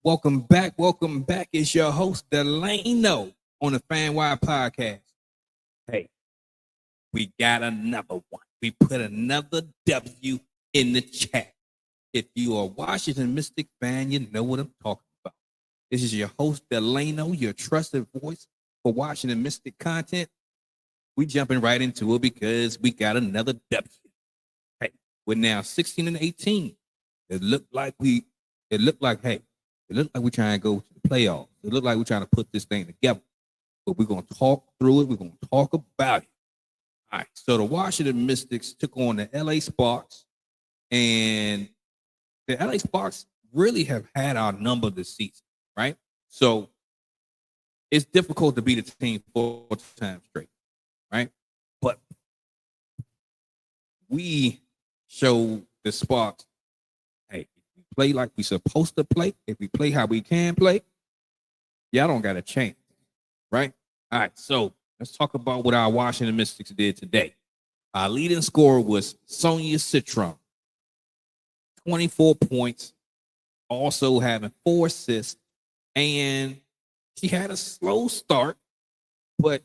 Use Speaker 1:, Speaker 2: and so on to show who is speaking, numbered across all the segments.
Speaker 1: Welcome back. Welcome back. It's your host, Delano, on the Fan Wide Podcast. Hey, we got another one. We put another W in the chat. If you are a Washington Mystic fan, you know what I'm talking about. This is your host, Delano, your trusted voice for Washington Mystic content. We jumping right into it because we got another W. Hey, we're now 16-18. It looked like we're trying to go to the playoffs. It looked like we're trying to put this thing together. But we're going to talk through it. We're going to talk about it. All right. So the Washington Mystics took on the LA Sparks. And the LA Sparks really have had our number this season, right? So it's difficult to beat a team 4 times straight, right? But we show the Sparks, hey, play like we supposed to play, if we play how we can play, y'all don't got to change, right? All right, so let's talk about what our Washington Mystics did today. Our leading scorer was Sonia Citron, 24 points, also having 4 assists, and she had a slow start, but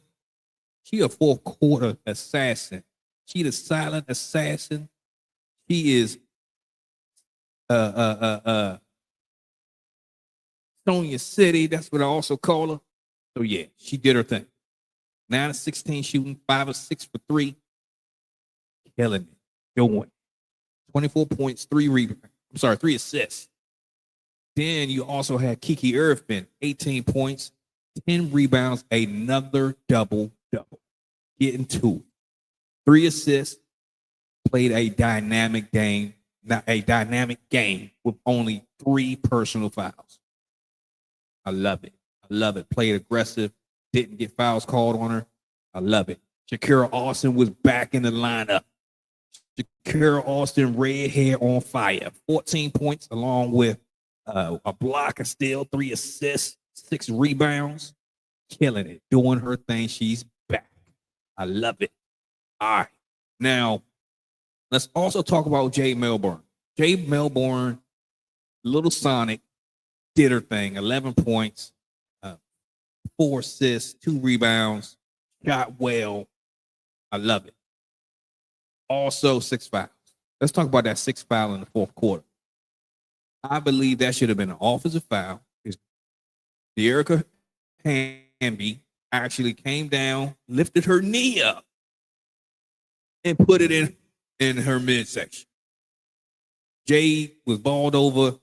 Speaker 1: she a fourth quarter assassin. She the silent assassin. She is Sonia City, that's what I also call her. So yeah, she did her thing. 9 of 16 shooting, 5 of 6 for 3. Killing it. Doing 24 points, 3 assists. Then you also had Kiki Iriafen, 18 points, 10 rebounds, another double-double. Getting to it. 3 assists, played a dynamic game with only 3 personal fouls. I love it. Played aggressive, didn't get fouls called on her. I love it. Shakira Austin was back in the lineup. Shakira Austin, red hair on fire. 14 points along with a block of steal, 3 assists, 6 rebounds. Killing it. Doing her thing. She's back. I love it. All right. Now, let's also talk about Jade Melbourne. Jade Melbourne, Little Sonic, did her thing. 11 points, 4 assists, 2 rebounds, shot well. I love it. Also, 6 fouls. Let's talk about that 6th foul in the fourth quarter. I believe that should have been an offensive foul. Dearica Hamby actually came down, lifted her knee up, and put it in her midsection. Jade was balled over,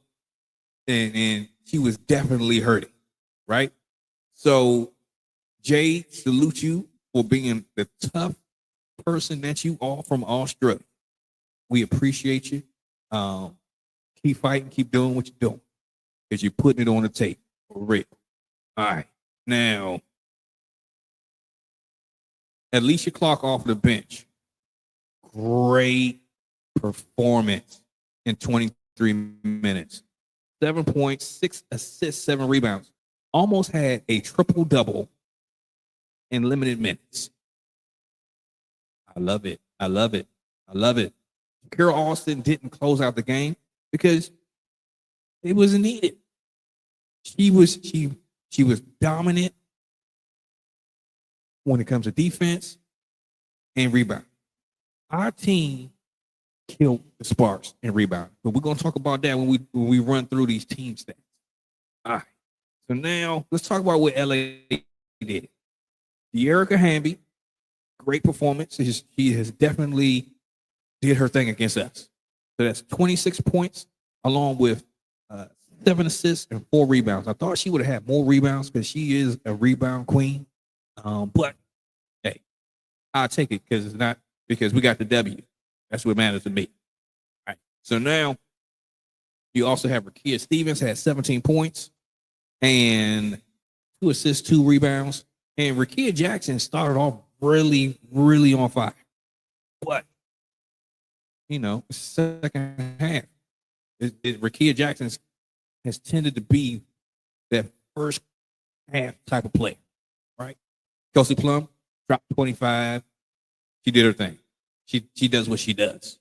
Speaker 1: and she was definitely hurting, right? So, Jade, salute you for being the tough person that you are from Australia. We appreciate you. Keep fighting, keep doing what you're doing, because you're putting it on the tape for real. All right. Now, Alicia Clark off the bench. Great performance in 23 minutes. 7 points, 6 assists, 7 rebounds. Almost had a triple-double in limited minutes. I love it. Carol Austin didn't close out the game because it wasn't needed. She was dominant when it comes to defense and rebound. Our team killed the Sparks in rebound, but we're gonna talk about that when we run through these team stats. All right. So now let's talk about what LA did. Dearica Hamby, great performance. She has definitely did her thing against us. So that's 26 points, along with 7 assists and 4 rebounds. I thought she would have had more rebounds because she is a rebound queen. But hey, I'll take it because we got the W. That's what matters to me. All right. So now you also have Rakia Stevens had 17 points and 2 assists, 2 rebounds. And Rakia Jackson started off really, really on fire. But, second half, Rakia Jackson has tended to be that first half type of player, right? Kelsey Plum dropped 25. She did her thing. She does what she does.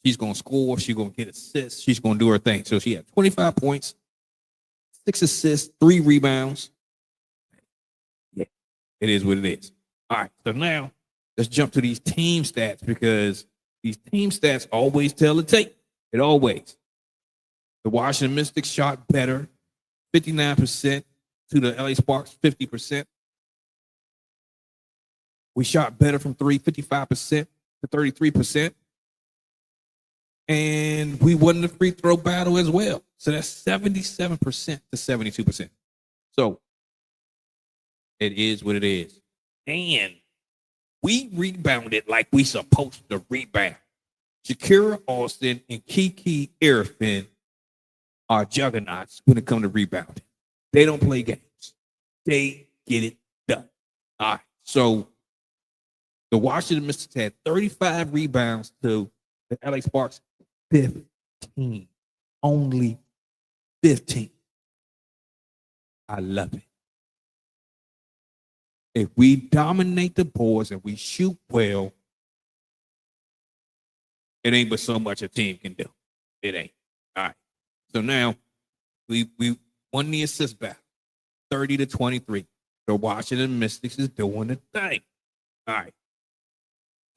Speaker 1: She's going to score. She's going to get assists. She's going to do her thing. So she had 25 points, 6 assists, 3 rebounds. Yeah, it is what it is. All right, so now let's jump to these team stats because these team stats always tell the tape. It always. The Washington Mystics shot better, 59% to the LA Sparks, 50%. We shot better from 3, 55% to 33%. And we won the free throw battle as well. So that's 77% to 72%. So it is what it is. And we rebounded like we supposed to rebound. Shakira Austin and Kiki Iriafen are juggernauts when it comes to rebounding. They don't play games. They get it done. All right. So the Washington Mystics had 35 rebounds to the LA Sparks 15. Only 15. I love it. If we dominate the boards and we shoot well, it ain't but so much a team can do. It ain't. All right. So now we won the assist battle, 30 to 23. The Washington Mystics is doing the thing. All right.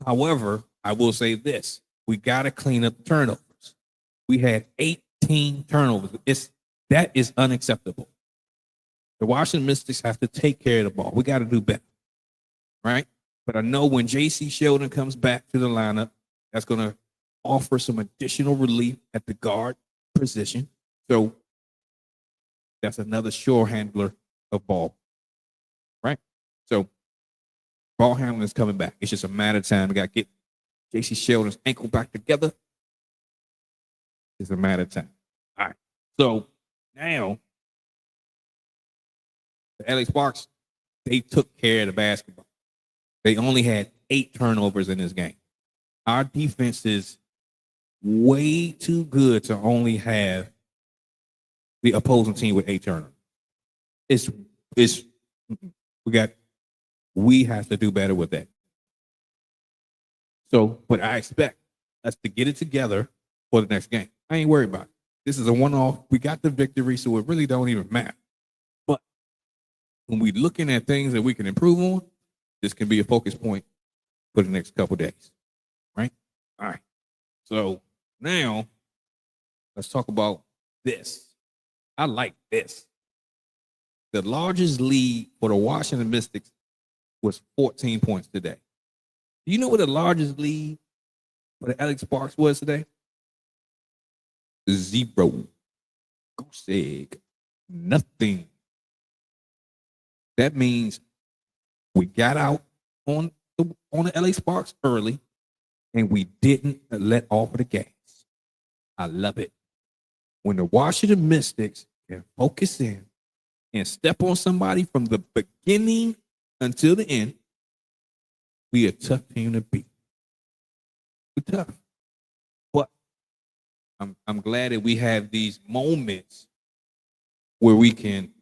Speaker 1: However, I will say this. We got to clean up the turnovers. We had 18 turnovers. That is unacceptable. The Washington Mystics have to take care of the ball. We got to do better, right? But I know when J.C. Sheldon comes back to the lineup, that's going to offer some additional relief at the guard position. So that's another sure handler of ball, right? So ball handling is coming back. It's just a matter of time. We got to get J.C. Sheldon's ankle back together. It's a matter of time. All right. So now the LA Sparks, they took care of the basketball. They only had 8 turnovers in this game. Our defense is way too good to only have the opposing team with 8 turnovers. We have to do better with that. So, but I expect us to get it together for the next game. I ain't worried about it. This is a one-off. We got the victory, so it really don't even matter. But when we're looking at things that we can improve on, this can be a focus point for the next couple days, right? All right. So now let's talk about this. I like this. The largest lead for the Washington Mystics was 14 points today. Do you know what the largest lead for the LA Sparks was today? 0. Goose egg. Nothing. That means we got out on the LA Sparks early and we didn't let off of the gas. I love it. When the Washington Mystics can focus in and step on somebody from the beginning until the end, we a tough team to beat. We're tough. But I'm glad that we have these moments where we can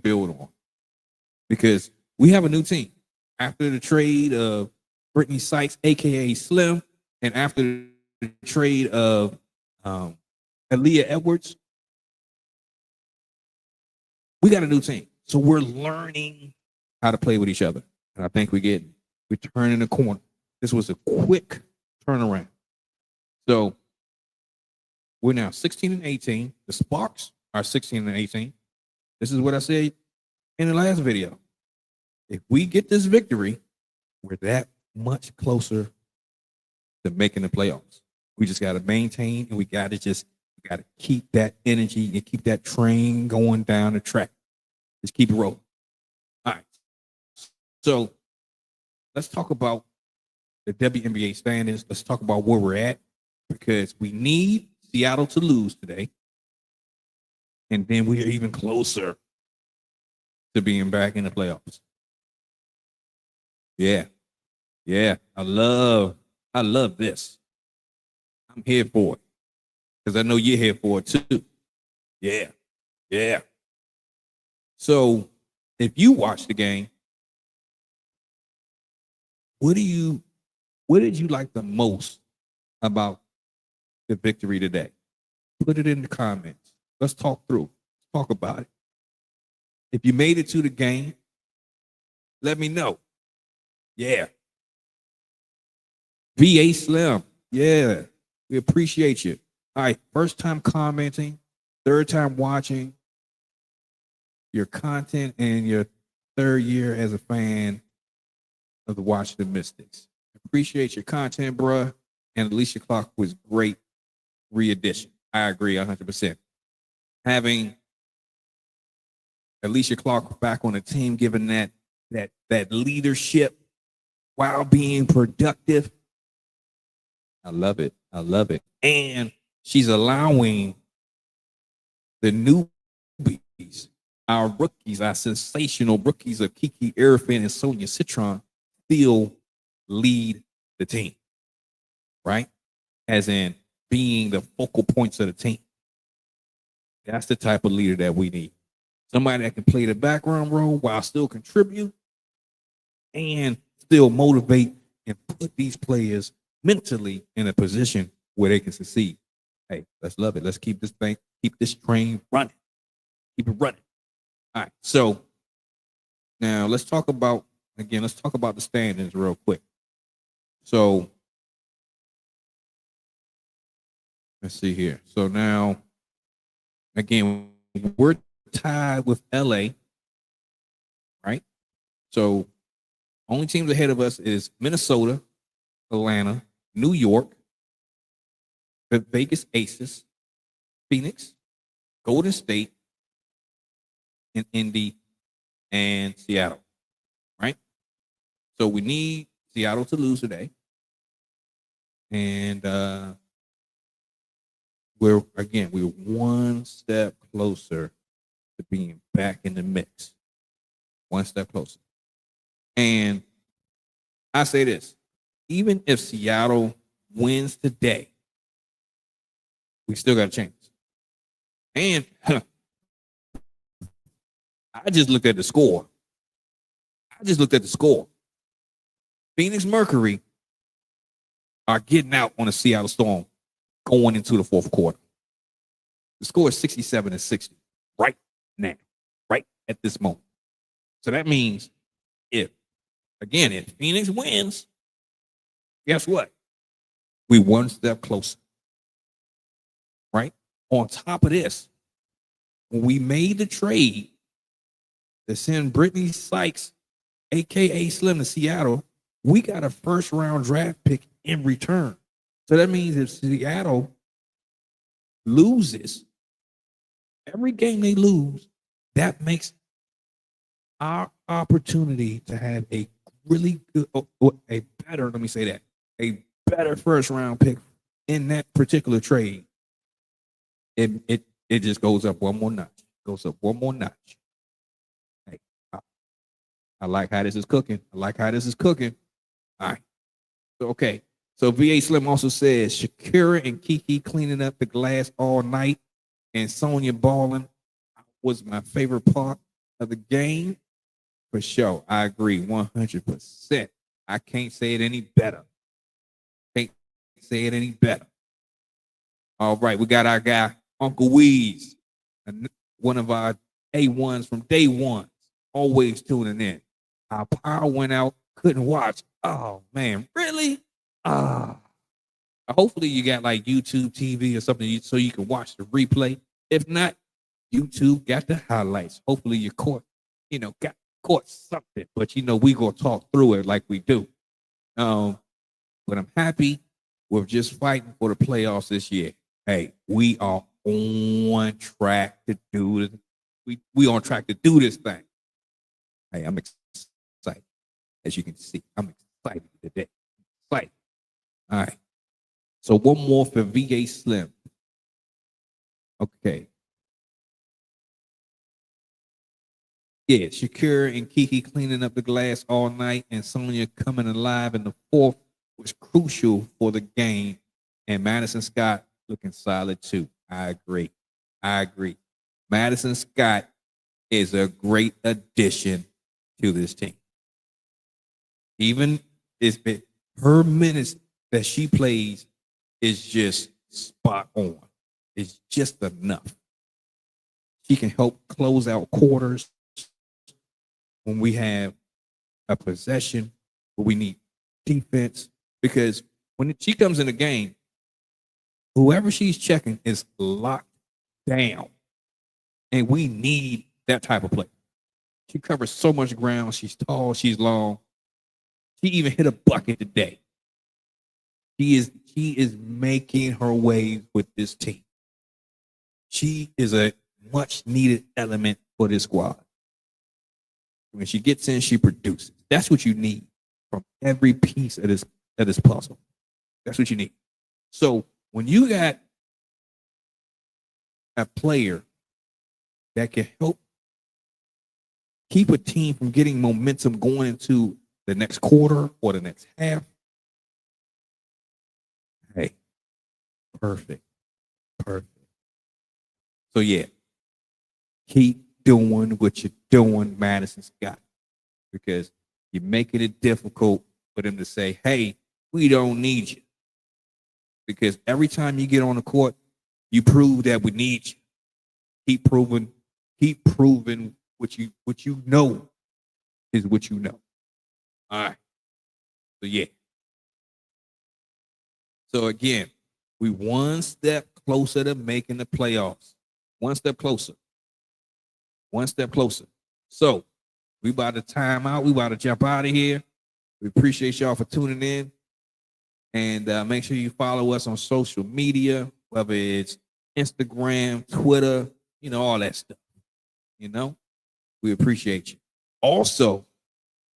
Speaker 1: build on. Because we have a new team. After the trade of Brittany Sykes, aka Slim, and after the trade of Aaliyah Edwards, we got a new team. So we're learning how to play with each other. And I think we're turning the corner. This was a quick turnaround. So we're now 16 and 18. The Sparks are 16 and 18. This is what I said in the last video. If we get this victory, we're that much closer to making the playoffs. We just got to maintain and we got to keep that energy and keep that train going down the track. Just keep it rolling. All right. So let's talk about the WNBA standings. Let's talk about where we're at because we need Seattle to lose today. And then we are even closer to being back in the playoffs. Yeah. Yeah. I love this. I'm here for it. Because I know you're here for it too. Yeah. Yeah. So if you watch the game, what did you like the most about the victory today? Put it in the comments. Let's talk through. Talk about it. If you made it to the game, let me know. Yeah. VA Slim. Yeah. We appreciate you. All right. First time commenting, third time watching your content, and your third year as a fan of the Washington Mystics. Appreciate your content, bruh. And Alicia Clark was great re-edition. I agree 100%. Having Alicia Clark back on the team, given that leadership while being productive. I love it. I love it. And she's allowing the newbies, our rookies, our sensational rookies of Kiki Iriafen and Sonia Citron, still lead the team, right? As in being the focal points of the team. That's the type of leader that we need. Somebody that can play the background role while still contribute and still motivate and put these players mentally in a position where they can succeed. Hey, let's love it. Let's keep this train running. Keep it running. All right. So now let's talk about the standings real quick. So let's see here. So now, again, we're tied with LA, right? So only teams ahead of us is Minnesota, Atlanta, New York, the Vegas Aces, Phoenix, Golden State, and Indy, and Seattle, right? So we need Seattle to lose today. And we're one step closer to being back in the mix. One step closer. And I say this, even if Seattle wins today, we still got a chance. And I just looked at the score. Phoenix Mercury are getting out on the Seattle Storm going into the fourth quarter. The score is 67-60 right now, right at this moment. So that means if Phoenix wins, guess what? We one step closer, right? On top of this, when we made the trade to send Brittany Sykes, a.k.a. Slim, to Seattle, we got a first-round draft pick in return. So that means if Seattle loses, every game they lose, that makes our opportunity to have a really good, a better first-round pick in that particular trade. It just goes up one more notch. Hey, I like how this is cooking. All right. So, okay. So VA Slim also says Shakira and Kiki cleaning up the glass all night and Sonia balling was my favorite part of the game. For sure. I agree 100%. I can't say it any better. All right. We got our guy, Uncle Weeze, one of our A1s from day one, always tuning in. Our power went out, couldn't watch. Oh, man, really? Hopefully you got like YouTube TV or something so you can watch the replay. If not, YouTube got the highlights. Hopefully you caught something. But we gonna talk through it like we do. But I'm happy with just fighting for the playoffs this year. Hey, we are on track to do it. We on track to do this thing. Hey, I'm excited. As you can see, I'm excited today. Excited. All right. So one more for VA Slim. Okay. Yeah, Shakira and Kiki cleaning up the glass all night and Sonia coming alive in the fourth was crucial for the game. And Madison Scott looking solid too. I agree. Madison Scott is a great addition to this team. Even if her minutes that she plays is just spot on. It's just enough. She can help close out quarters. when we have a possession where we need defense, because when she comes in the game, whoever she's checking is locked down, and we need that type of play. She covers so much ground. She's tall. She's long. She even hit a bucket today. She is making her ways with this team. She is a much needed element for this squad. When she gets in, she produces. That's what you need from every piece of this puzzle. That's what you need. So when you got a player that can help keep a team from getting momentum going into the next quarter or the next half, hey, perfect. So yeah, keep doing what you're doing, Madison Scott, because you're making it difficult for them to say, hey, we don't need you. Because every time you get on the court, you prove that we need you. Keep proving what you know is what you know. All right. So yeah. So again, we one step closer to making the playoffs. One step closer. So we about to time out. We about to jump out of here. We appreciate y'all for tuning in. And make sure you follow us on social media, whether it's Instagram, Twitter, all that stuff. We appreciate you. Also,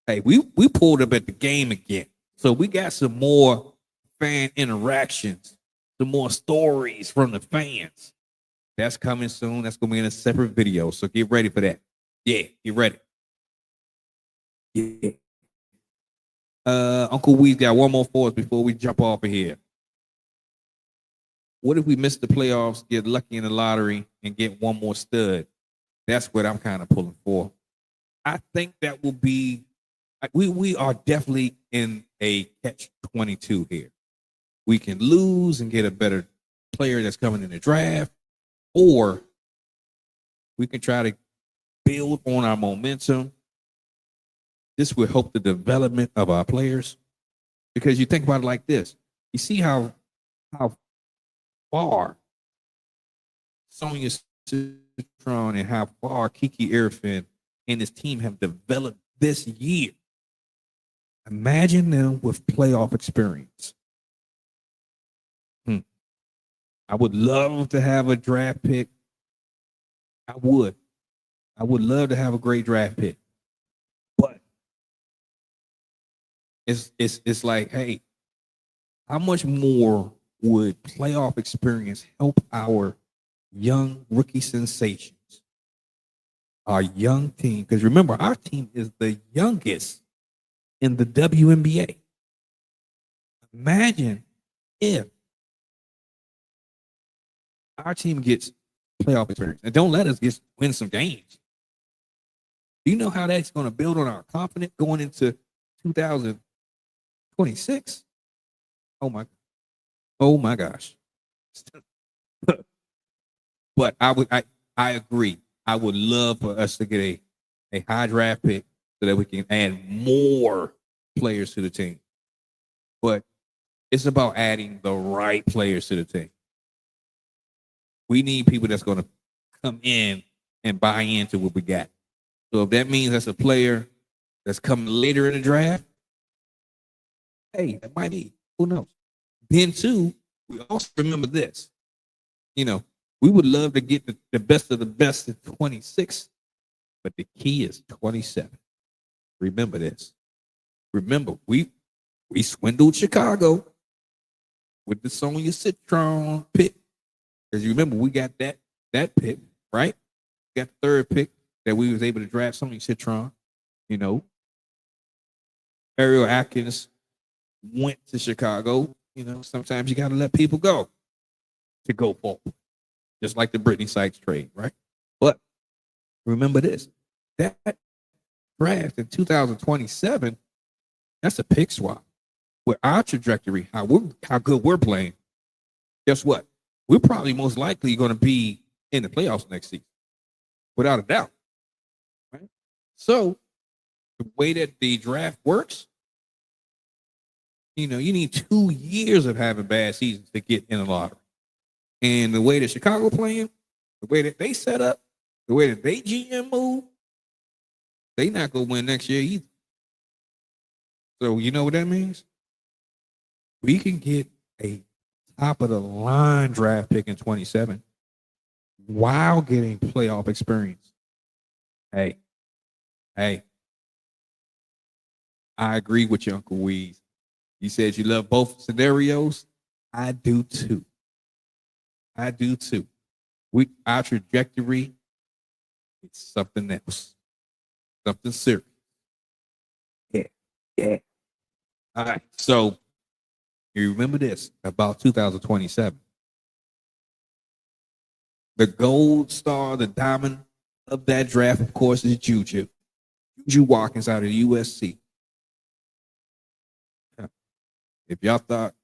Speaker 1: hey, we pulled up at the game again. So we got some more fan interactions, some more stories from the fans. That's coming soon. That's going to be in a separate video. So get ready for that. Yeah, get ready. Yeah. Uncle Wee's got one more for us before we jump off of here. What if we miss the playoffs, get lucky in the lottery, and get one more stud? That's what I'm kind of pulling for. I think that will be, we are definitely in a catch-22 here. We can lose and get a better player that's coming in the draft, or we can try to build on our momentum. This will help the development of our players, because you think about it like this. You see how far Sonia Citron and how far Kiki Iriafen and his team have developed this year. Imagine them with playoff experience. I would love to have a draft pick. I would love to have a great draft pick. But it's like, hey, how much more would playoff experience help our young rookie sensations, our young team? Because remember, our team is the youngest in the WNBA. Imagine if our team gets playoff experience, and don't let us win some games. Do you know how that's going to build on our confidence going into 2026? Oh my gosh. But I agree. I would love for us to get a high draft pick so that we can add more players to the team. But it's about adding the right players to the team. We need people that's going to come in and buy into what we got. So if that means that's a player that's coming later in the draft, hey, that might be. Who knows? Then too, we also remember this. We would love to get the best of the best at 26, but the key is 27. Remember this. Remember, we swindled Chicago with the Sonia Citron pick. Because you remember, we got that pick, right? We got the third pick that we was able to draft Sonia Citron. Ariel Atkins went to Chicago. Sometimes you got to let people go to go forward. Just like the Brittany Sykes trade, right? But remember this. That draft in 2027, that's a pick swap. With our trajectory, how good we're playing, guess what? We're probably most likely going to be in the playoffs next season, without a doubt. Right? So the way that the draft works, you need 2 years of having bad seasons to get in the lottery. And the way that Chicago playing, the way that they set up, the way that they GM move, they not gonna win next year either. So you know what that means? We can get a top of the line draft pick in 27 while getting playoff experience. Hey, I agree with you, Uncle Weeze. You said you love both scenarios. I do too. Our trajectory is something else. Something serious. Yeah. All right. So you remember this about 2027. The gold star, the diamond of that draft, of course, is Juju. Juju Watkins out of USC. If y'all thought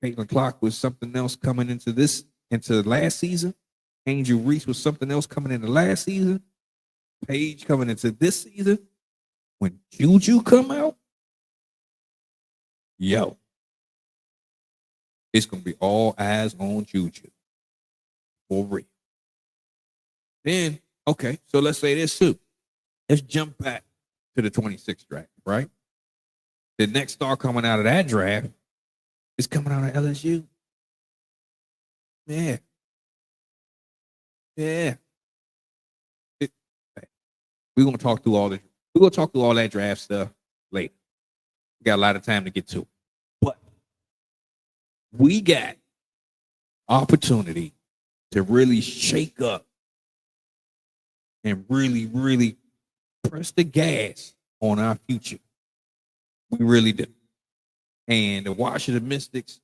Speaker 1: Caitlin Clark was something else coming into last season, Angel Reese was something else coming into last season, Paige coming into this season, when Juju come out, yo, it's going to be all eyes on Juju. For real. Then, okay, so let's say this too. Let's jump back to the 26th draft, right? The next star coming out of that draft is coming out of LSU. Yeah. We're gonna talk through all that draft stuff later. We got a lot of time to get to it. But we got opportunity to really shake up and really, really press the gas on our future. We really do. And the Washington Mystics,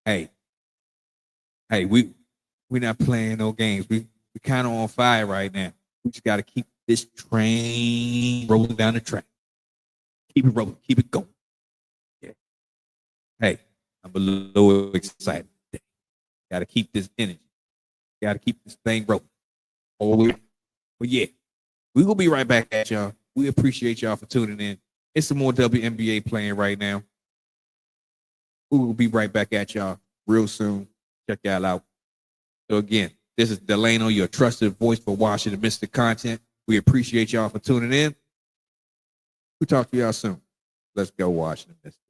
Speaker 1: hey, we're not playing no games. We kind of on fire right now. We just got to keep this train rolling down the track. Keep it rolling. Keep it going. Yeah. Hey, I'm a little excited today. Got to keep this energy. Got to keep this thing rolling. But yeah, we will be right back at y'all. We appreciate y'all for tuning in. It's some more WNBA playing right now. We will be right back at y'all real soon. Check y'all out. So again, this is Delano, your trusted voice for Washington Mystic content. We appreciate y'all for tuning in. We'll talk to y'all soon. Let's go, Washington Mystic.